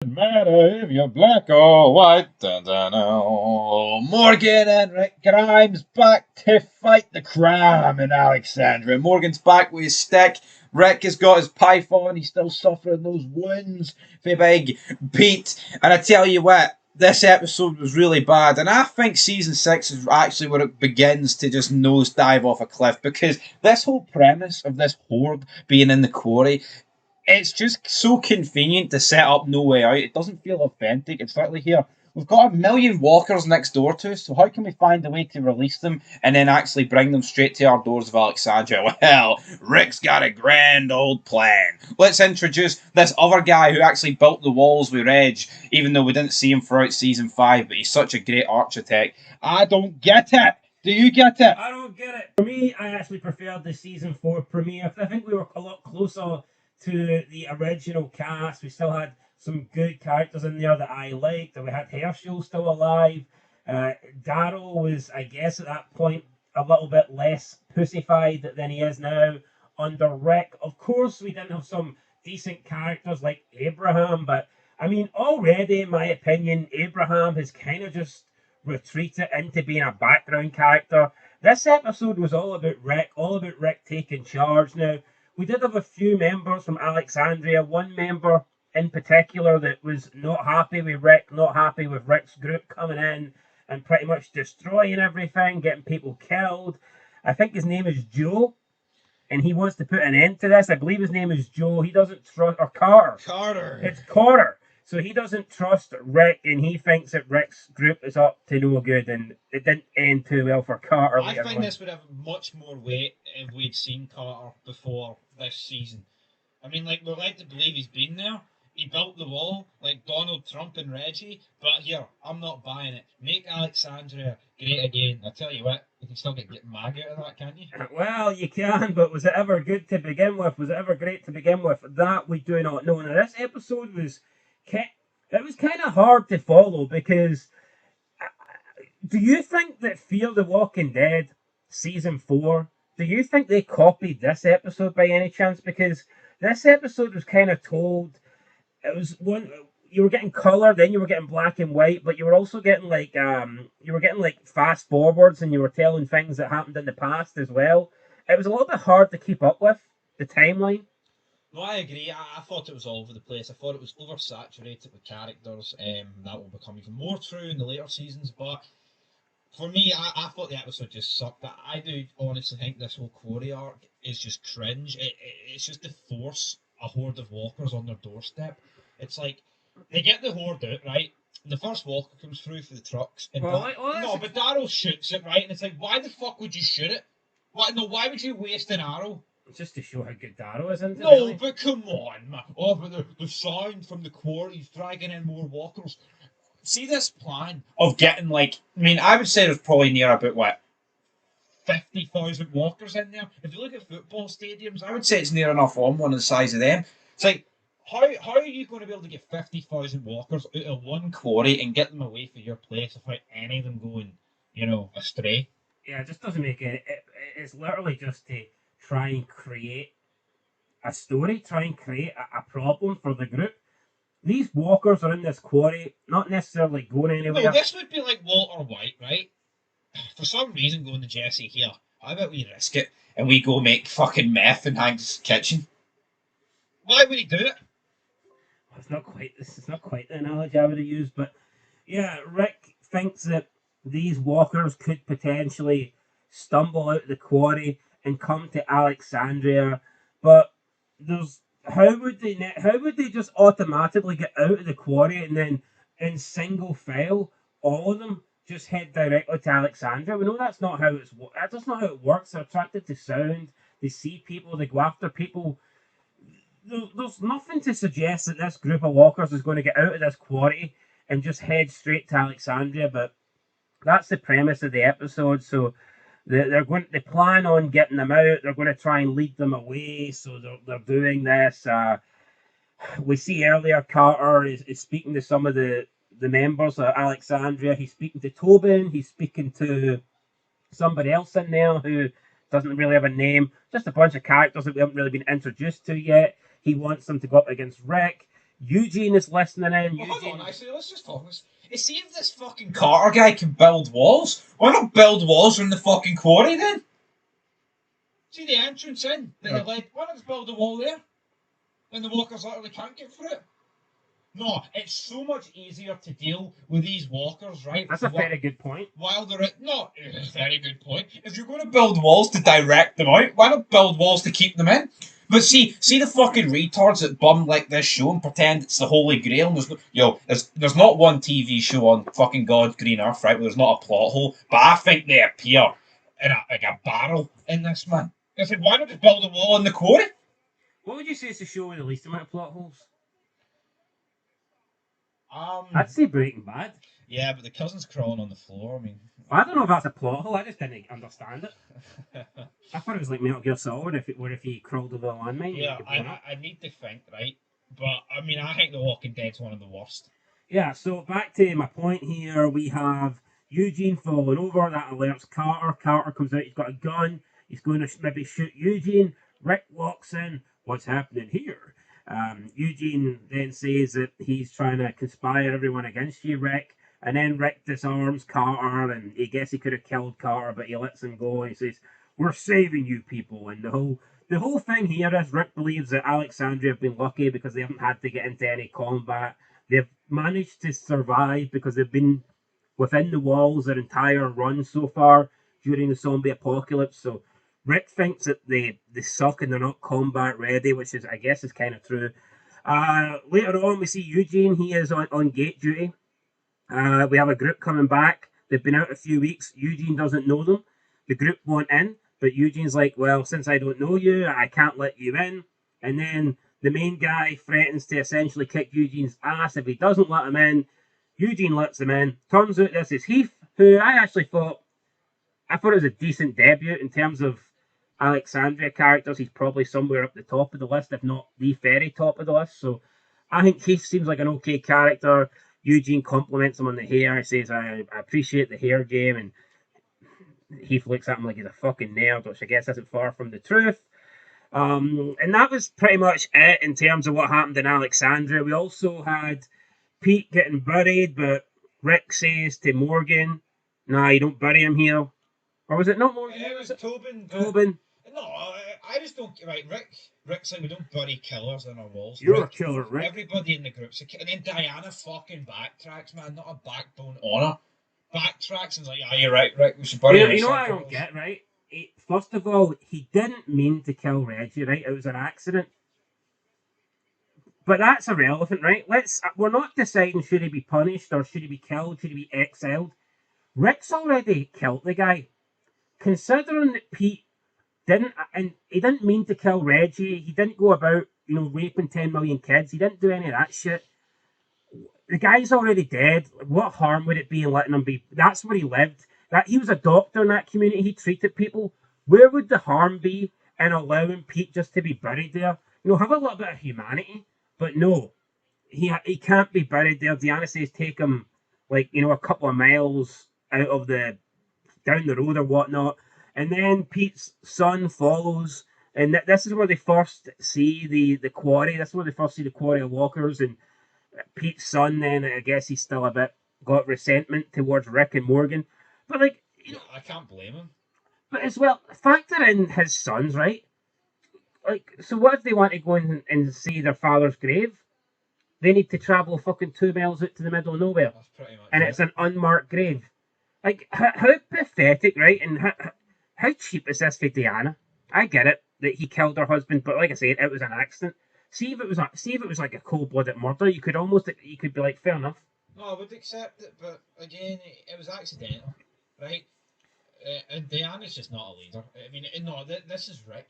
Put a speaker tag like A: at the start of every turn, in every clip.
A: Doesn't matter if you're black or white. Dun, dun, dun. Morgan and Rick Grimes back to fight the Cram in Alexandria. Morgan's back with his stick. Rick has got his python. He's still suffering those wounds for big Pete. And I tell you what, this episode was really bad. And I think season 6 is actually where it begins to just nosedive off a cliff, because this whole premise of this horde being in the quarry, it's just so convenient to set up No Way Out. It doesn't feel authentic. It's literally here. We've got a million walkers next door to us, so how can we find a way to release them and then actually bring them straight to our doors of Alexandria? Well, Rick's got a grand old plan. Let's introduce this other guy who actually built the walls with Reg, even though we didn't see him throughout season 5, but he's such a great architect. I don't get it. Do you get it?
B: I don't get it. For me, I actually preferred the season 4 premiere. I think we were a lot closer to the original cast. We still had some good characters in there that I liked. We had Herschel still alive. Daryl was, I guess, at that point a little bit less pussified than he is now under Rick. Of course, we didn't have some decent characters like Abraham, but I mean, already, in my opinion, Abraham has kind of just retreated into being a background character. This episode was all about Rick taking charge. Now, we did have a few members from Alexandria, one member in particular that was not happy with Rick, not happy with Rick's group coming in and pretty much destroying everything, getting people killed. I think his name is Joe, and he wants to put an end to this. I believe his name is Joe. He doesn't trust, or Carter.
A: Carter.
B: It's Carter. So he doesn't trust Rick, and he thinks that Rick's group is up to no good, and it didn't end too well for Carter.
C: I think this would have much more weight if we'd seen Carter before this season. I mean, like, we're led to believe he's been there. He built the wall, like Donald Trump and Reggie. But here, I'm not buying it. Make Alexandria great again. I tell you what, you can still get mag out of that, can't you?
B: Well, you can, but was it ever good to begin with? Was it ever great to begin with? That we do not know. Now, this episode was kind of hard to follow, because do you think that Fear the Walking Dead season 4, do you think they copied this episode by any chance? Because this episode was kind of told, it was one, you were getting color, then you were getting black and white, but you were also getting like fast forwards, and you were telling things that happened in the past as well. It was a little bit hard to keep up with the timeline.
C: No, I agree. I thought it was all over the place. I thought it was oversaturated with characters. That will become even more true in the later seasons. But for me, I thought the episode just sucked. I do honestly think this whole quarry arc is just cringe. It's just to force a horde of walkers on their doorstep. It's like, they get the horde out, right? The first walker comes through for the trucks. And but Daryl shoots it, right? And it's like, why the fuck would you shoot it? Why would you waste an arrow?
B: Just to show how good Daryl is, isn't it?
C: No, really? But come on, man. Oh, but the sound from the quarries dragging in more walkers. See this plan of getting, like, I mean, I would say there's probably near about, what, 50,000 walkers in there. If you look at football stadiums, I would say it's near enough on one of the size of them. It's like, how are you going to be able to get 50,000 walkers out of one quarry and get them away from your place without any of them going, astray?
B: Yeah, it just doesn't make it. It's literally just to try and create a story, try and create a problem for the group. These walkers are in this quarry, not necessarily going anywhere.
C: No, this would be like Walter White, right? For some reason, going to Jesse here. How about we risk it and we go make fucking meth in Hank's kitchen? Why would he do it?
B: This is not quite the analogy I would have used, but yeah, Rick thinks that these walkers could potentially stumble out of the quarry and come to Alexandria, but how would they just automatically get out of the quarry and then in single file all of them just head directly to Alexandria? We know that's not how it works. They're attracted to sound. They see people. They go after people. There's nothing to suggest that this group of walkers is going to get out of this quarry and just head straight to Alexandria, but that's the premise of the episode. So they plan on getting them out. They're going to try and lead them away. So they're doing this. We see earlier Carter is speaking to some of the members of Alexandria. He's speaking to Tobin. He's speaking to somebody else in there who doesn't really have a name. Just a bunch of characters that we haven't really been introduced to yet. He wants them to go up against Rick. Eugene is listening in.
C: Well,
B: Eugene.
C: hold on, actually, let's just talk this. See if this fucking Carter guy can build walls. Why not build walls in the fucking quarry then? See the entrance in that he led. Why not just build a wall there? And the walkers literally can't get through it. No, it's so much easier to deal with these walkers, right?
B: That's a very good point.
C: While they're at, no, very good point. If you're going to build walls to direct them out, why not build walls to keep them in? But see the fucking retards that bum like this show and pretend it's the Holy Grail. And there's not one TV show on fucking God's green earth, right? Where there's not a plot hole, but I think they appear in a barrel in this, man. I said, why not just build a wall in the quarry?
B: What would you say is the show with the least amount of plot holes?
C: I'd
B: say Breaking Bad.
C: Yeah, but the cousin's crawling on the floor. I mean,
B: I don't know if that's a plot hole. I just didn't understand it. I thought it was like Metal Gear Solid, if he crawled over the landmine.
C: Yeah, I need to think, right? But I mean, I think The Walking Dead's one of the worst.
B: Yeah. So back to my point here, we have Eugene falling over. That alerts Carter. Carter comes out. He's got a gun. He's going to maybe shoot Eugene. Rick walks in. What's happening here? Eugene then says that he's trying to conspire everyone against you, Rick. And then Rick disarms Carter, and he guess he could have killed Carter, but he lets him go. And he says, "We're saving you people." And the whole thing here is Rick believes that Alexandria have been lucky because they haven't had to get into any combat. They've managed to survive because they've been within the walls their entire run so far during the zombie apocalypse. So Rick thinks that they suck and they're not combat ready, which is, I guess, is kind of true. Later on, we see Eugene. He is on gate duty. We have a group coming back. They've been out a few weeks. Eugene doesn't know them. The group want in, but Eugene's like, well, since I don't know you, I can't let you in. And then the main guy threatens to essentially kick Eugene's ass if he doesn't let him in. Eugene lets him in. Turns out this is Heath, who I thought it was a decent debut in terms of Alexandria characters. He's probably somewhere up the top of the list, if not the very top of the list. So I think Heath seems like an okay character. Eugene compliments him on the hair. He says, I appreciate the hair game. And Heath looks at him like he's a fucking nerd, which I guess isn't far from the truth. And that was pretty much it in terms of what happened in Alexandria. We also had Pete getting buried, but Rick says to Morgan, nah, you don't bury him here. Or was it not Morgan?
C: It was Tobin.
B: Tobin.
C: No, I just don't. Right, Rick's like, we don't bury killers in our walls.
B: You're a killer, Rick.
C: Everybody in the group's a killer. And then Diana fucking backtracks, man. Not a backbone honor. Backtracks and like, yeah, you're right, Rick. We should bury him.
B: You know what I don't get, right? First of all, he didn't mean to kill Reggie, right? It was an accident. But that's irrelevant, right? We're not deciding should he be punished or should he be killed, should he be exiled. Rick's already killed the guy. Considering that Pete he didn't mean to kill Reggie, he didn't go about, raping 10 million kids, he didn't do any of that shit. The guy's already dead. What harm would it be in letting him be? That's where he lived. That he was a doctor in that community, he treated people. Where would the harm be in allowing Pete just to be buried there? Have a little bit of humanity. But no, he can't be buried there. Deanna says take him, a couple of miles out of down the road or whatnot. And then Pete's son follows. And this is where they first see the quarry. This is where they first see the quarry of walkers. And Pete's son, then, I guess he's still a bit got resentment towards Rick and Morgan. But,
C: I can't blame him.
B: But as well, factor in his sons, right? So what if they want to go and see their father's grave? They need to travel fucking 2 miles out to the middle of nowhere.
C: That's pretty much
B: and
C: it.
B: It's an unmarked grave. How pathetic, right? And how cheap is this for Diana? I get it that he killed her husband, but like I said, it was an accident. See if it was like a cold-blooded murder, you could be like, fair enough.
C: No, I would accept it, but again, it was accidental, right? And Diana's just not a leader. I mean, no, this is Rick.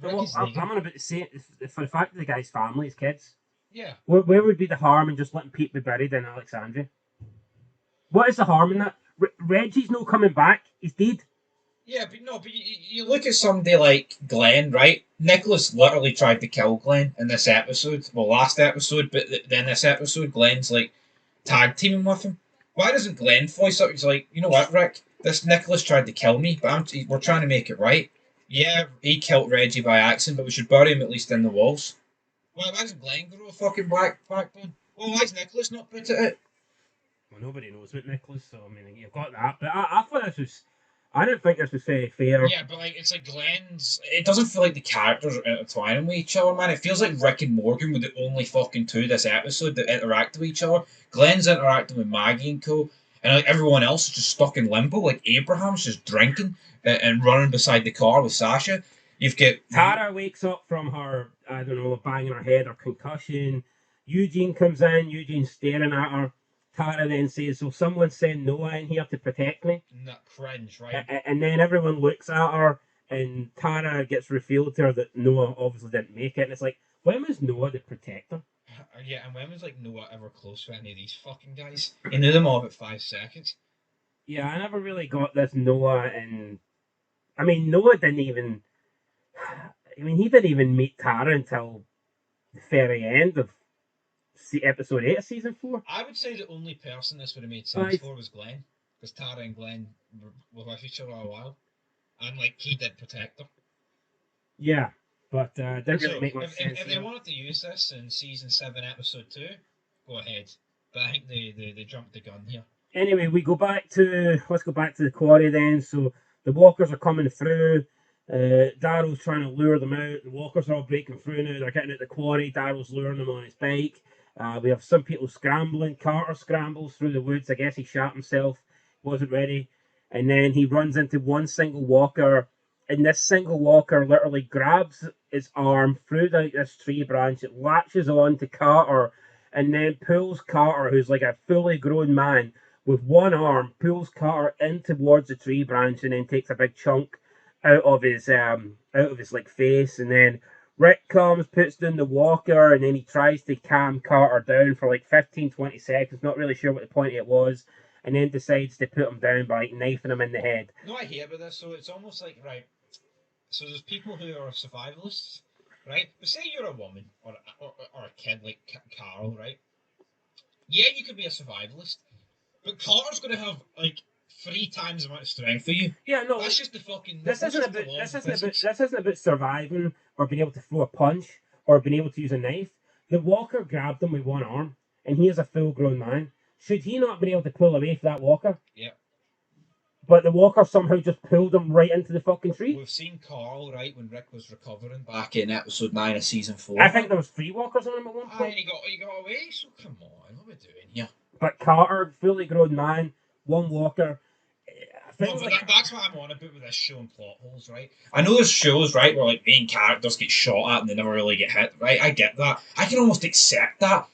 B: I'm on about to say for the fact that the guy's family, his kids.
C: Yeah.
B: Where would be the harm in just letting Pete be buried in Alexandria? What is the harm in that? Reggie's no coming back. He's dead.
C: Yeah, but you look at somebody like Glenn, right? Nicholas literally tried to kill Glenn in this episode. Well, last episode, but then this episode, Glenn's tag teaming with him. Why doesn't Glenn voice up? He's like, you know what, Rick? This Nicholas tried to kill me, but we're trying to make it right. Yeah, he killed Reggie by accident, but we should bury him at least in the walls. Why doesn't Glenn grow a fucking backbone? Well, why is Nicholas not put it out?
B: Well, nobody knows about Nicholas, so I mean, you've got that. But I thought this was. I didn't think this was very fair.
C: Yeah, but like it's like Glenn's. It doesn't feel like the characters are intertwining with each other, man. It feels like Rick and Morgan were the only fucking two this episode that interact with each other. Glenn's interacting with Maggie and co, and like everyone else is just stuck in limbo. Like Abraham's just drinking and running beside the car with Sasha. You've got
B: Tara wakes up from her, I don't know, banging her head or concussion. Eugene comes in, Eugene's staring at her. Tara then says, "So someone send Noah in here to protect me?"
C: that cringe, right?
B: And then everyone looks at her, and Tara gets revealed to her that Noah obviously didn't make it. And it's like, when was Noah the protector?
C: Yeah, and when was like Noah ever close to any of these fucking guys? He knew them all about 5 seconds.
B: Yeah, I never really got this Noah, and I mean, Noah didn't even. I mean, he didn't even meet Tara until the very end of episode 8 of season 4.
C: I would say the only person this would have made sense
B: Right.
C: for was Glenn, because Tara and Glenn were with each other a while, and like he did protect her.
B: Yeah, but didn't
C: So
B: really make much
C: if,
B: sense.
C: if they wanted to use this in season 7, episode 2, go ahead. But I think they jumped the gun here.
B: Anyway, let's go back to the quarry then. So the walkers are coming through. Daryl's trying to lure them out. The walkers are all breaking through now. They're getting out the quarry. Daryl's luring them on his bike. We have some people scrambling. Carter scrambles through the woods. I guess he shot himself. Wasn't ready. And then he runs into one single walker. And this single walker literally grabs his arm through this tree branch. It latches on to Carter and then pulls Carter, who's like a fully grown man, with one arm, pulls Carter in towards the tree branch and then takes a big chunk out of his like face. And then Rick comes, puts down the walker, and then he tries to calm Carter down for like 15-20 seconds, not really sure what the point of it was, and then decides to put him down by like knifing him in the head.
C: No, I hear about this. So it's almost like, right, so there's people who are survivalists, right? But say you're a woman or a kid like Carol, right? Yeah, you could be a survivalist, but Carter's going to have like 3 times the amount of strength for you.
B: Yeah, no,
C: That's just the fucking.
B: this
C: That's
B: isn't
C: just
B: about
C: the laws
B: this
C: of
B: isn't about
C: physics.
B: this isn't about surviving or being able to throw a punch or being able to use a knife. The walker grabbed him with one arm, and he is a full-grown man. Should he not have been able to pull away from that walker?
C: Yeah.
B: But the walker somehow just pulled him right into the fucking tree.
C: We've seen Carl, right, when Rick was recovering back in episode 9 of season 4.
B: I think there was 3 walkers on him at one
C: Aye,
B: point.
C: and he got away. So come on, what are we doing here?
B: But Carter, fully grown man, one walker. I think
C: No, but
B: like,
C: that's what I'm on about with this show and plot holes, right? I know there's shows, right, where like main characters get shot at and they never really get hit, right? I get that. I can almost accept that.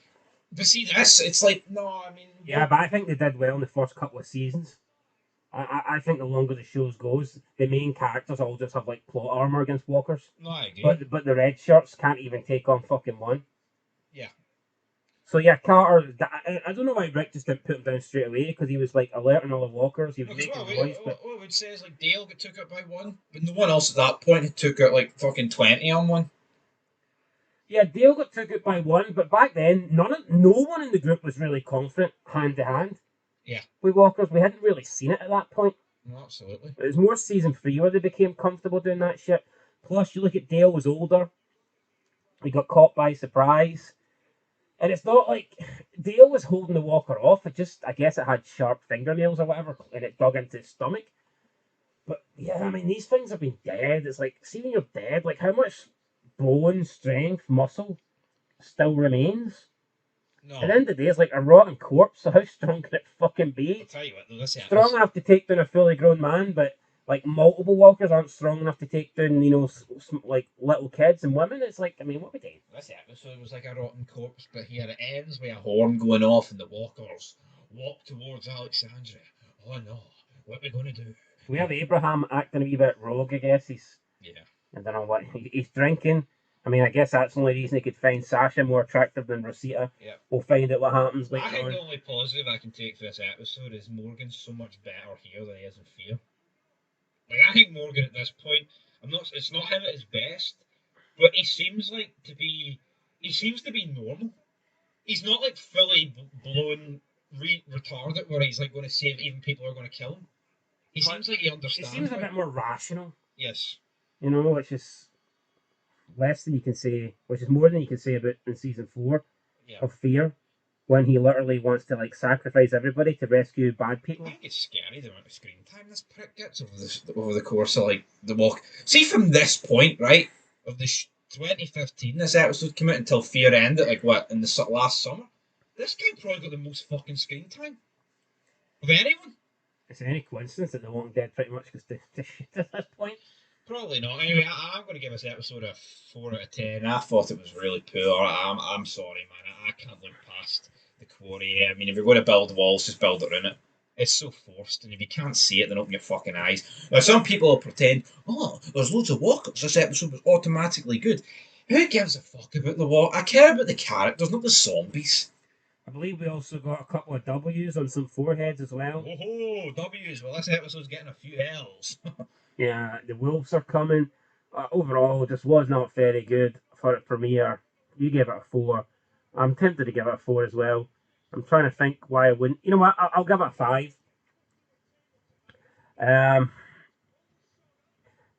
C: But see this, it's like, no, I mean...
B: yeah, but I think they did well in the first couple of seasons. I think the longer the shows goes, the main characters all just have like plot armor against walkers.
C: No, I agree.
B: But the red shirts can't even take on fucking one.
C: Yeah.
B: So yeah, Carter. I don't know why Rick just didn't put him down straight away, because he was like alerting all the walkers. He was
C: Because
B: making
C: what
B: noise. But
C: I would say is like Dale got took out by one, but no one else at that point had took out like fucking 20 on one.
B: yeah, Dale got took out by one. But back then, no one in the group was really confident hand to hand.
C: Yeah.
B: With walkers, we hadn't really seen it at that point.
C: No, absolutely.
B: It was more season 3 where they became comfortable doing that shit. Plus, you look at Dale was older. He got caught by surprise. And it's not like Dale was holding the walker off. I guess it had sharp fingernails or whatever, and it dug into his stomach. But yeah, I mean, these things have been dead. It's like, see when you're dead, like how much bone, strength, muscle still remains?
C: No.
B: At the end of the day, it's like a rotten corpse, so how strong can it fucking
C: I'll
B: be?
C: tell you what, though, this
B: Strong enough to take down a fully grown man, but like multiple walkers aren't strong enough to take down, like little kids and women. It's like, I mean, what are we doing?
C: This episode was like a rotten corpse, but here it ends with a horn going off and the walkers walk towards Alexandria. Oh no, what are we going to do?
B: We have Abraham acting a wee bit rogue, I guess.
C: Yeah.
B: I don't know what, he's drinking. I mean, I guess that's the only reason he could find Sasha more attractive than Rosita.
C: Yeah.
B: We'll find out what happens
C: I
B: later
C: think
B: on.
C: the only positive I can take for this episode is Morgan's so much better here than he is in Fear. Like, I think Morgan at this point, it's not him at his best, but he seems to be normal. He's not like fully blown retarded where he's like going to save even people who are going to kill him. He seems like he
B: He
C: understands.
B: seems a bit more rational,
C: Yes.
B: which is less than you can say, which is more than you can say about in season 4
C: Yeah.
B: of Fear, when he literally wants to like sacrifice everybody to rescue bad
C: I
B: people.
C: think it's scary the amount of screen time this prick gets over the course of like the walk. See, from this point, right, of the 2015, this episode came out until Fear ended, like what in the last summer. This guy probably got the most fucking screen time of anyone.
B: Is it any coincidence that The Walking Dead pretty much gets to shit at this point?
C: Probably not. Anyway, I'm going to give this episode a 4 out of 10. I thought it was really poor. I'm sorry, man. I can't look past the quarry. I mean, if you're going to build walls, just build it around it. It's so forced, and if you can't see it, then open your fucking eyes. Now, some people will pretend, oh, there's loads of walkers. This episode was automatically good. Who gives a fuck about the walk? I care about the characters, not the zombies.
B: I believe we also got a couple of W's on some foreheads as well.
C: Oh, W's. Well, this episode's getting a few L's.
B: Yeah, the wolves are coming. Overall, just was not very good for it premiere. You gave it a 4. I'm tempted to give it a 4 as well. I'm trying to think why I wouldn't. You know what? I'll give it a 5.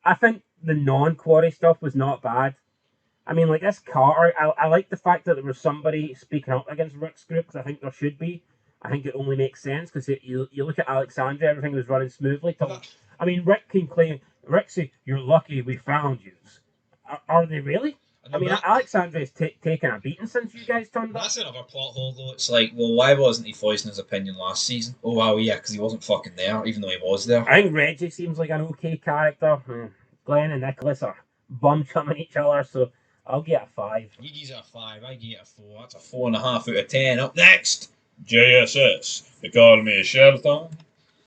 B: I think the non-quarry stuff was not bad. I mean, like this Carter, I like the fact that there was somebody speaking up against Rick's group because I think there should be. I think it only makes sense because you look at Alexandria, everything was running smoothly. I mean, Rick can claim, Rick say, "You're lucky we found you." Are they really? I mean, Alexandria's taken a beating since you guys turned up.
C: That's another plot hole, though. It's like, well, why wasn't he voicing his opinion last season? Oh, wow, yeah, because he wasn't fucking there, even though he was there.
B: I think Reggie seems like an okay character. Glenn and Nicholas are bum chumming each other, so I'll get a 5.
C: You give it a 5, I give it a 4. That's a 4.5 out of 10. Up next, JSS. They call me Shelton.